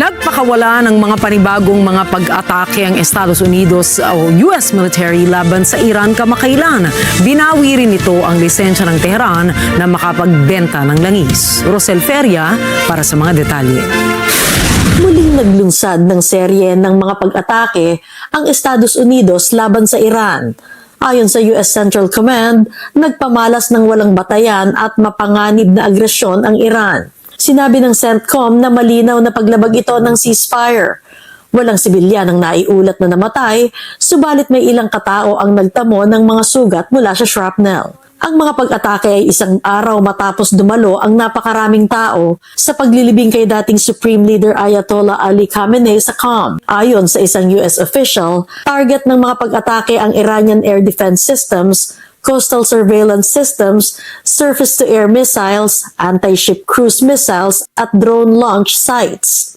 Nagpakawala ng mga panibagong mga pag-atake ang Estados Unidos o US military laban sa Iran kamakailan. Binawi rin ito ang lisensya ng Tehran na makapagbenta ng langis. Rosel Feria para sa mga detalye. Muling naglunsad ng serye ng mga pag-atake ang Estados Unidos laban sa Iran. Ayon sa US Central Command, nagpamalas ng walang batayan at mapanganib na agresyon ang Iran. Sinabi ng CENTCOM na malinaw na paglabag ito ng ceasefire. Walang sibilyan ang naiulat na namatay, subalit may ilang katao ang nagtamo ng mga sugat mula sa shrapnel. Ang mga pag-atake ay isang araw matapos dumalo ang napakaraming tao sa paglilibing kay dating Supreme Leader Ayatollah Ali Khamenei sa Qom. Ayon sa isang US official, target ng mga pag-atake ang Iranian air defense systems, coastal surveillance systems, surface-to-air missiles, anti-ship cruise missiles at drone launch sites.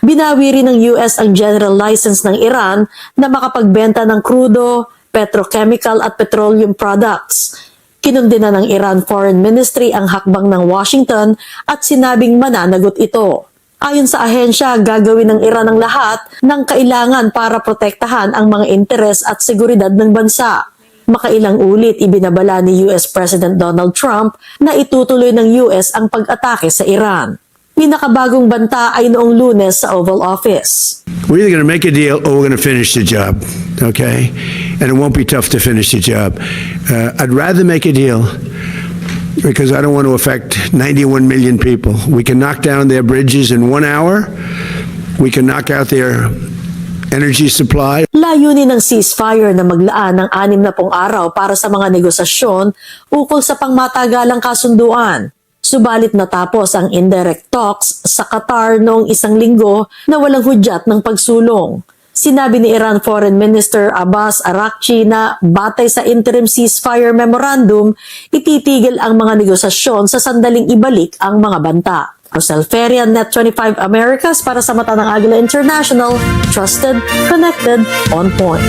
Binawi rin ng US ang general license ng Iran na makapagbenta ng krudo, petrochemical at petroleum products. Kinundina ng Iran Foreign Ministry ang hakbang ng Washington at sinabing mananagot ito. Ayon sa ahensya, gagawin ng Iran ang lahat ng kailangan para protektahan ang mga interes at seguridad ng bansa. Makailang ulit ibinabala ni US President Donald Trump na itutuloy ng US ang pag-atake sa Iran. Pinakabagong banta ay noong Lunes sa Oval Office. We're either going to make a deal or we're going to finish the job, okay? And it won't be tough to finish the job. I'd rather make a deal because I don't want to affect 91 million people. We can knock down their bridges in 1 hour. We can knock out their energy supply. Layunin ng ceasefire na maglaan ng 60 araw para sa mga negosasyon ukol sa pangmatagalang kasunduan. Subalit natapos ang indirect talks sa Qatar noong 1 linggo na walang hudyat ng pagsulong. Sinabi ni Iran Foreign Minister Abbas Araghchi na batay sa interim ceasefire memorandum, ititigil ang mga negosasyon sa sandaling ibalik ang mga banta. Rosel Feria, Net25 Americas para sa Mata ng Agila International, trusted, connected, on point.